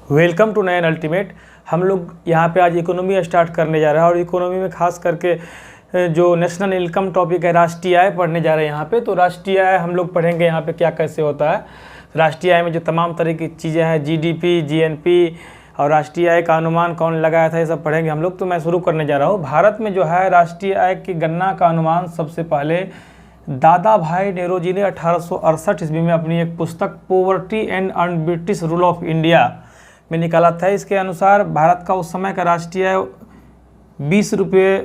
Welcome to Nayan ultimate. हम लोग यहाँ पे आज इकोनॉमी स्टार्ट करने जा रहे हैं और इकोनॉमी में खास करके जो नेशनल इनकम टॉपिक है राष्ट्रीय आय पढ़ने जा रहे हैं यहाँ पे। तो राष्ट्रीय आय हम लोग पढ़ेंगे यहाँ पे क्या कैसे होता है। राष्ट्रीय आय में जो तमाम तरह की चीज़ें हैं, जीडीपी, जीएनपी और राष्ट्रीय आय का अनुमान कौन लगाया था, ये सब पढ़ेंगे हम लोग। तो मैं शुरू करने जा रहा हूँ। भारत में जो है राष्ट्रीय आय की गणना का अनुमान सबसे पहले दादा भाई नेहरू ने 1868 ईस्वी में अपनी एक पुस्तक poverty and un-British rule of India में निकाला था। इसके अनुसार भारत का उस समय का राष्ट्रीय आय 20 रुपये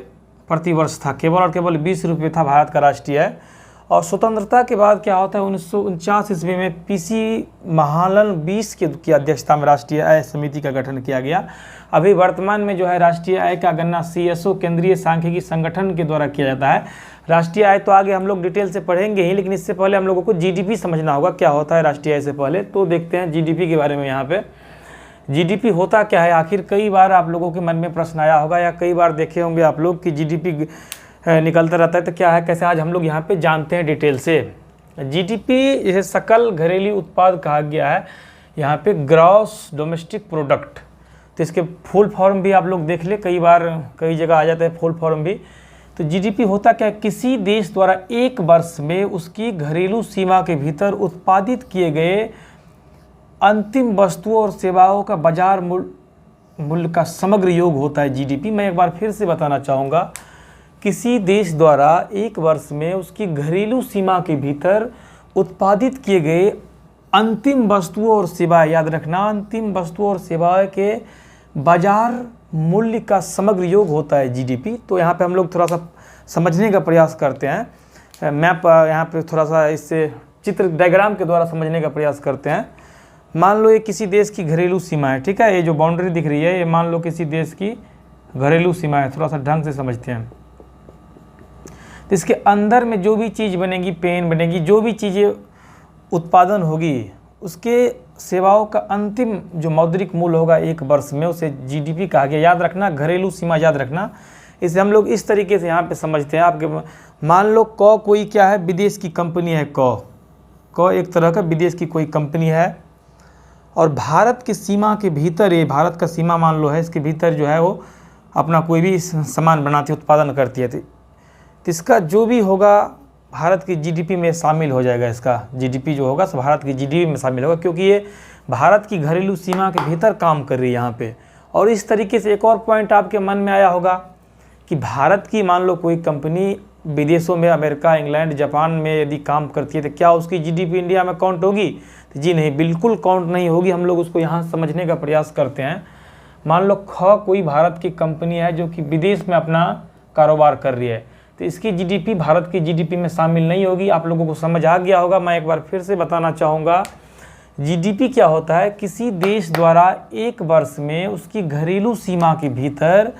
प्रति वर्ष था, केवल और केवल 20 रुपये था भारत का राष्ट्रीय आय। और स्वतंत्रता के बाद क्या होता है, 1949 ईस्वी में पीसी महालन 20 की अध्यक्षता में राष्ट्रीय आय समिति का गठन किया गया। अभी वर्तमान में जो है राष्ट्रीय आय का गणना CSO केंद्रीय सांख्यिकी संगठन के द्वारा किया जाता है। राष्ट्रीय आय तो आगे हम लोग डिटेल से पढ़ेंगे ही, लेकिन इससे पहले हम लोगों को जीडीपी समझना होगा क्या होता है राष्ट्रीय आय से पहले। तो देखते हैं जीडीपी के बारे में। यहाँ पे जीडीपी होता क्या है आखिर, कई बार आप लोगों के मन में प्रश्न आया होगा या कई बार देखे होंगे आप लोग कि जीडीपी निकलता रहता है तो क्या है कैसे, आज हम लोग यहाँ पे जानते हैं डिटेल से। जीडीपी इसे सकल घरेलू उत्पाद कहा गया है, यहाँ पे ग्रॉस डोमेस्टिक प्रोडक्ट। तो इसके फुल फॉर्म भी आप लोग देख ले, कई बार कई जगह आ जाता है फुल फॉर्म भी। तो जीडीपी होता क्या है, किसी देश द्वारा एक वर्ष में उसकी घरेलू सीमा के भीतर उत्पादित किए गए अंतिम वस्तुओं और सेवाओं का बाजार मूल्य का समग्र योग होता है जीडीपी। मैं एक बार फिर से बताना चाहूँगा, किसी देश द्वारा एक वर्ष में उसकी घरेलू सीमा के भीतर उत्पादित किए गए अंतिम वस्तुओं और सेवाएं, याद रखना, अंतिम वस्तुओं और सेवाएं के बाजार मूल्य का समग्र योग होता है जीडीपी। तो यहाँ पे हम लोग थोड़ा सा समझने का प्रयास करते हैं। मैप यहाँ पे थोड़ा सा इससे चित्र डायग्राम के द्वारा समझने का प्रयास करते हैं। मान लो ये किसी देश की घरेलू सीमा है, ठीक है, ये जो बाउंड्री दिख रही है ये मान लो किसी देश की घरेलू सीमा है। थोड़ा सा ढंग से समझते हैं। तो इसके अंदर में जो भी चीज़ बनेगी, पेन बनेगी, जो भी चीज़ें उत्पादन होगी, उसके सेवाओं का अंतिम जो मौद्रिक मूल्य होगा एक वर्ष में, उसे जीडीपी कहा गया। याद रखना, घरेलू सीमा याद रखना। इसे हम लोग इस तरीके से यहाँ पे समझते हैं। आपके मान लो कोई क्या है, विदेश की कंपनी है। क एक तरह का विदेश की कोई कंपनी है और भारत की सीमा के भीतर, ये भारत का सीमा मान लो है, इसके भीतर जो है वो अपना कोई भी सामान बनाती है, उत्पादन करती है। तो इसका जो भी होगा भारत की जीडीपी में शामिल हो जाएगा। इसका जीडीपी जो होगा सब भारत की जीडीपी में शामिल होगा, क्योंकि ये भारत की घरेलू सीमा के भीतर काम कर रही है यहाँ पे। और इस तरीके से एक और पॉइंट आपके मन में आया होगा कि भारत की मान लो कोई कंपनी विदेशों में, अमेरिका, इंग्लैंड, जापान में यदि काम करती है तो क्या उसकी जीडीपी इंडिया में काउंट होगी? तो जी नहीं, बिल्कुल काउंट नहीं होगी। हम लोग उसको यहाँ समझने का प्रयास करते हैं। मान लो कोई भारत की कंपनी है जो कि विदेश में अपना कारोबार कर रही है, तो इसकी जीडीपी भारत की जीडीपी में शामिल नहीं होगी। आप लोगों को समझ आ गया होगा। मैं एक बार फिर से बताना चाहूँगा, जीडीपी क्या होता है, किसी देश द्वारा एक वर्ष में उसकी घरेलू सीमा के भीतर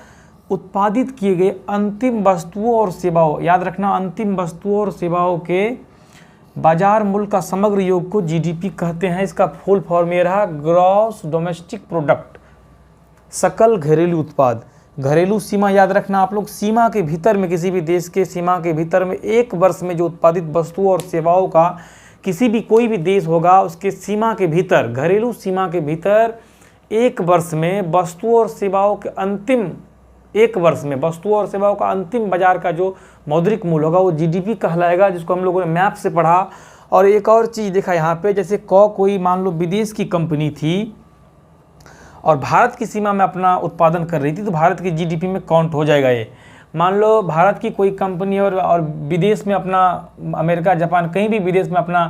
उत्पादित किए गए अंतिम वस्तुओं और सेवाओं, याद रखना, अंतिम वस्तुओं और सेवाओं के बाजार मूल्य का समग्र योग को जीडीपी कहते हैं। इसका फुल फॉर्म ये रहा, ग्रॉस डोमेस्टिक प्रोडक्ट, सकल घरेलू उत्पाद। घरेलू सीमा याद रखना आप लोग, सीमा के भीतर में, किसी भी देश के सीमा के भीतर में एक वर्ष में जो उत्पादित वस्तुओं और सेवाओं का, किसी भी कोई भी देश होगा उसके सीमा के भीतर, घरेलू सीमा के भीतर एक वर्ष में वस्तुओं और सेवाओं के अंतिम, एक वर्ष में वस्तुओं और सेवाओं का अंतिम बाजार का जो मौद्रिक मूल्य होगा वो जीडीपी कहलाएगा, जिसको हम लोगों ने मैप से पढ़ा। और एक और चीज़ देखा यहाँ पे, जैसे कोई मान लो विदेश की कंपनी थी और भारत की सीमा में अपना उत्पादन कर रही थी, तो भारत की जीडीपी में काउंट हो जाएगा ये। मान लो भारत की कोई कंपनी और विदेश में अपना, अमेरिका, जापान, कहीं भी विदेश में अपना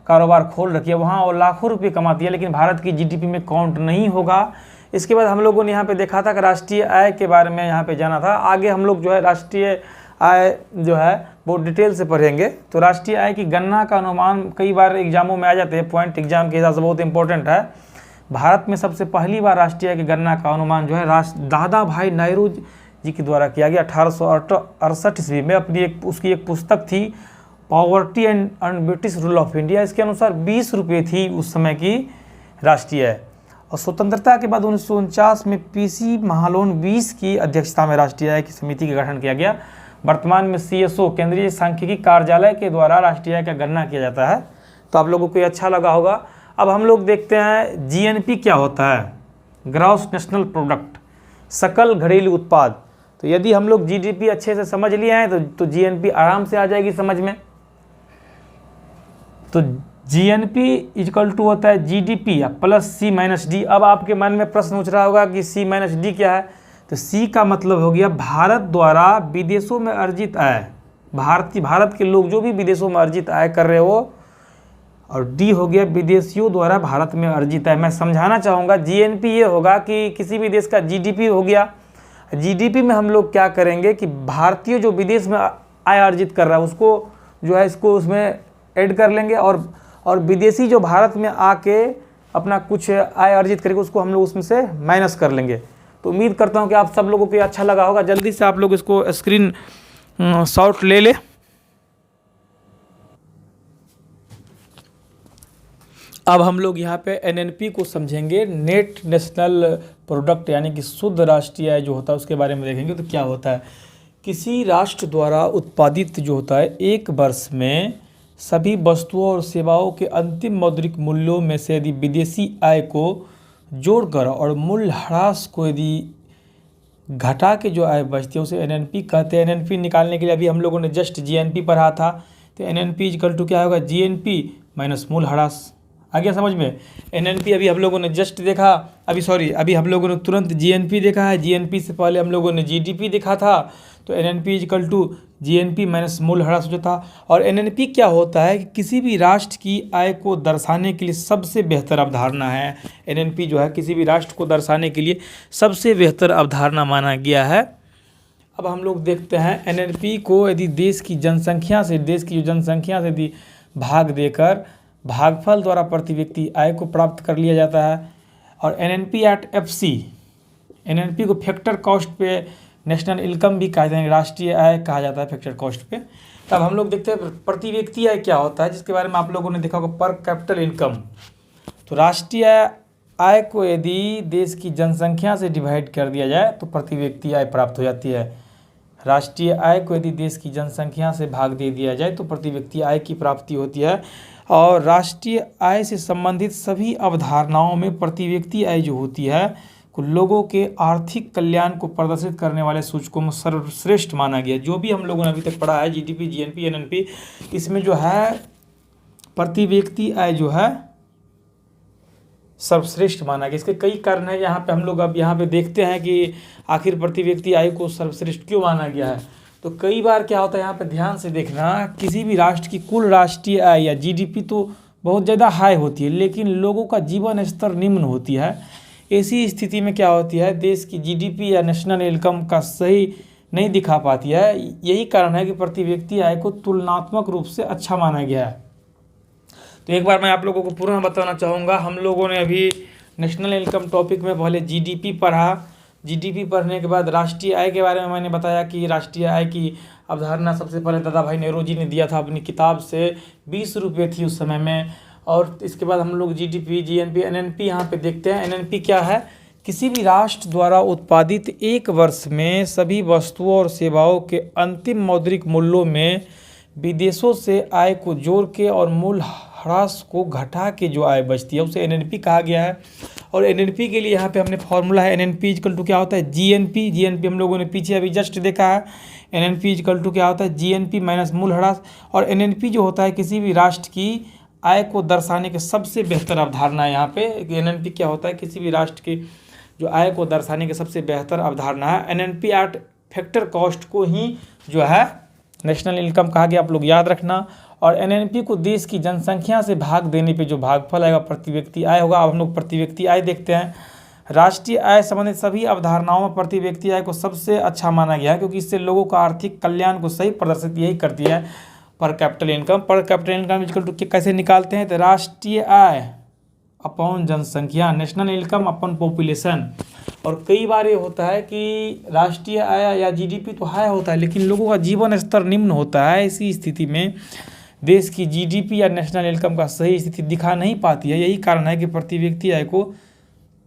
कारोबार खोल रखी है, वहाँ वो लाखों रुपये कमाती है, लेकिन भारत की जीडीपी में काउंट नहीं होगा। इसके बाद हम लोगों ने यहाँ पे देखा था कि राष्ट्रीय आय के बारे में यहाँ पे जाना था। आगे हम लोग जो है राष्ट्रीय आय जो है वो डिटेल से पढ़ेंगे। तो राष्ट्रीय आय की गणना का अनुमान कई बार एग्जामों में आ जाते हैं, पॉइंट एग्जाम के हिसाब से बहुत इंपॉर्टेंट है। भारत में सबसे पहली बार राष्ट्रीय आय की गणना का अनुमान जो है दादा भाई नेहरू जी के द्वारा किया गया 1868 ईस्वी में। उसकी एक पुस्तक थी poverty and un-British rule of India. इसके अनुसार 20 रुपये थी उस समय की राष्ट्रीय आय। और स्वतंत्रता के बाद 1949 में पीसी महालोन 20 की अध्यक्षता में राष्ट्रीय आय की समिति का गठन किया गया। वर्तमान में CSO केंद्रीय सांख्यिकी कार्यालय के द्वारा राष्ट्रीय आय का गणना किया जाता है। तो आप लोगों को ये अच्छा लगा होगा। अब हम लोग देखते हैं जीएनपी क्या होता है। ग्रॉस नेशनल प्रोडक्ट, सकल घरेलू उत्पाद। तो यदि हम लोग जीडीपी अच्छे से समझ लिए हैं तो जीएनपी आराम से आ जाएगी समझ में। तो जीएनपी इक्वल टू होता है जीडीपी प्लस सी माइनस डी। अब आपके मन में प्रश्न उठ रहा होगा कि सी माइनस डी क्या है। तो सी का मतलब हो गया भारत द्वारा विदेशों में अर्जित आय, भारत के लोग जो भी विदेशों में अर्जित आय कर रहे हो, और डी हो गया विदेशियों द्वारा भारत में अर्जित आय। मैं समझाना चाहूँगा जीएनपी ये होगा कि किसी भी देश का जीडीपी हो गया, जीडीपी में हम लोग क्या करेंगे कि भारतीय जो विदेश में आय अर्जित कर रहा है उसको जो है इसको उसमें ऐड कर लेंगे, और विदेशी जो भारत में आके अपना कुछ आय अर्जित करेंगे उसको हम लोग उसमें से माइनस कर लेंगे। तो उम्मीद करता हूँ कि आप सब लोगों को ये अच्छा लगा होगा। जल्दी से आप लोग इसको स्क्रीन शॉट ले ले। अब हम लोग यहाँ पे एनएनपी को समझेंगे, नेट नेशनल प्रोडक्ट, यानी कि शुद्ध राष्ट्रीय आय जो होता है उसके बारे में देखेंगे। तो क्या होता है, किसी राष्ट्र द्वारा उत्पादित जो होता है एक वर्ष में सभी वस्तुओं और सेवाओं के अंतिम मौद्रिक मूल्यों में से यदि विदेशी आय को जोड़कर और मूल्य ह्रास को यदि घटा के जो आय बचती है उसे एनएनपी कहते हैं। एनएनपी निकालने के लिए अभी हम लोगों ने जस्ट जीएनपी पढ़ा था। तो एनएनपी इक्वल टू क्या होगा, जीएनपी माइनस मूल्य ह्रास। आ गया समझ में। एनएनपी अभी हम लोगों ने जस्ट देखा, अभी हम लोगों ने तुरंत जीएनपी देखा है। जीएनपी से पहले हम लोगों ने जीडीपी देखा था। तो NNP equal to GNP minus मूल्य ह्रास जो था। और एनएनपी क्या होता है कि किसी भी राष्ट्र की आय को दर्शाने के लिए सबसे बेहतर अवधारणा है। एनएनपी जो है किसी भी राष्ट्र को दर्शाने के लिए सबसे बेहतर अवधारणा माना गया है। अब हम लोग देखते हैं एनएनपी को यदि देश की जनसंख्या से यदि भाग देकर भागफल द्वारा प्रति व्यक्ति आय को प्राप्त कर लिया जाता है। और एनएनपी एट एफसी, एनएनपी को फैक्टर कॉस्ट पे नेशनल इनकम भी कहा जाता है, राष्ट्रीय आय कहा जाता है फैक्टर कॉस्ट पे। तब हम लोग देखते हैं प्रति व्यक्ति आय क्या होता है, जिसके बारे में आप लोगों ने देखा होगा, पर कैपिटल इनकम। तो राष्ट्रीय आय को यदि देश की जनसंख्या से डिवाइड कर दिया जाए तो प्रति व्यक्ति आय प्राप्त हो जाती है। राष्ट्रीय आय को यदि देश की जनसंख्या से भाग दे दिया जाए तो प्रति व्यक्ति आय की प्राप्ति होती है। और राष्ट्रीय आय से संबंधित सभी अवधारणाओं में प्रति व्यक्ति आय जो होती है को लोगों के आर्थिक कल्याण को प्रदर्शित करने वाले सूचकों में सर्वश्रेष्ठ माना गया। जो भी हम लोगों ने अभी तक पढ़ा है जीडीपी, जीएनपी, एनएनपी, इसमें जो है प्रति व्यक्ति आय जो है सर्वश्रेष्ठ माना गया। इसके कई कारण हैं। यहाँ पे हम लोग अब यहाँ पे देखते हैं कि आखिर प्रति व्यक्ति आय को सर्वश्रेष्ठ क्यों माना गया है। तो कई बार क्या होता है, यहाँ पे ध्यान से देखना, किसी भी राष्ट्र की कुल राष्ट्रीय आय या जीडीपी तो बहुत ज़्यादा हाई होती है लेकिन लोगों का जीवन स्तर निम्न होती है। ऐसी स्थिति में क्या होती है, देश की जीडीपी या नेशनल इनकम का सही नहीं दिखा पाती है। यही कारण है कि प्रति व्यक्ति आय को तुलनात्मक रूप से अच्छा माना गया है। तो एक बार मैं आप लोगों को पुनः बताना चाहूँगा, हम लोगों ने अभी नेशनल इनकम टॉपिक में पहले जीडीपी पढ़ा। जीडीपी पढ़ने के बाद राष्ट्रीय आय के बारे में मैंने बताया कि राष्ट्रीय आय की अवधारणा सबसे पहले दादा भाई नेहरू जी ने दिया था अपनी किताब से, 20 रुपये थी उस समय में। और इसके बाद हम लोग जीडीपी, जीएनपी, एनएनपी यहाँ पे देखते हैं। एनएनपी क्या है, किसी भी राष्ट्र द्वारा उत्पादित एक वर्ष में सभी वस्तुओं और सेवाओं के अंतिम मौद्रिक मूल्यों में विदेशों से आय को जोड़ के और मूल्य ह्रास को घटा के जो आय बचती है उसे एनएनपी कहा गया है। और एनएनपी के लिए यहाँ पे हमने फॉर्मूला है, एनएनपी इक्वल टू क्या होता है, जीएनपी। जीएनपी हम लोगों ने पीछे अभी जस्ट देखा है। एनएनपी इक्वल टू क्या होता है, जीएनपी माइनस मूल्य ह्रास। और एनएनपी जो होता है किसी भी राष्ट्र की आय को दर्शाने के सबसे बेहतर अवधारणा है। यहाँ पे एनएनपी क्या होता है, किसी भी राष्ट्र की जो आय को दर्शाने के सबसे बेहतर अवधारणा है। एनएनपी एट फैक्टर कॉस्ट को ही जो है नेशनल इनकम कहा गया, आप लोग याद रखना। और एनएनपी को देश की जनसंख्या से भाग देने पे जो भागफल आएगा प्रति व्यक्ति आय होगा। अब हम लोग प्रति व्यक्ति आय देखते हैं। राष्ट्रीय आय संबंधित सभी अवधारणाओं में प्रति व्यक्ति आय को सबसे अच्छा माना गया है क्योंकि इससे लोगों का आर्थिक कल्याण को सही प्रदर्शित यही करती है। पर कैपिटल इनकम, पर कैपिटल इनकम इक्वल टू कैसे निकालते हैं, तो राष्ट्रीय आय अपॉन जनसंख्या, नेशनल इनकम अपॉन पॉपुलेशन। और कई बार ये होता है कि राष्ट्रीय आय या जीडीपी तो हाई होता है लेकिन लोगों का जीवन स्तर निम्न होता है। इसी स्थिति में देश की जीडीपी या नेशनल इनकम का सही स्थिति दिखा नहीं पाती है। यही कारण है कि प्रति व्यक्ति आय को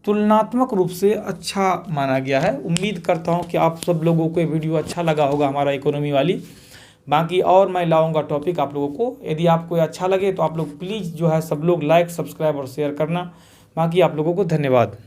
तुलनात्मक रूप से अच्छा माना गया है। उम्मीद करता हूं कि आप सब लोगों को ये वीडियो अच्छा लगा होगा, हमारा इकोनॉमी वाली। बाकी और मैं लाऊंगा टॉपिक आप लोगों को। यदि आपको अच्छा लगे तो आप लोग प्लीज़ जो है सब लोग लाइक, सब्सक्राइब और शेयर करना। बाकी आप लोगों को धन्यवाद।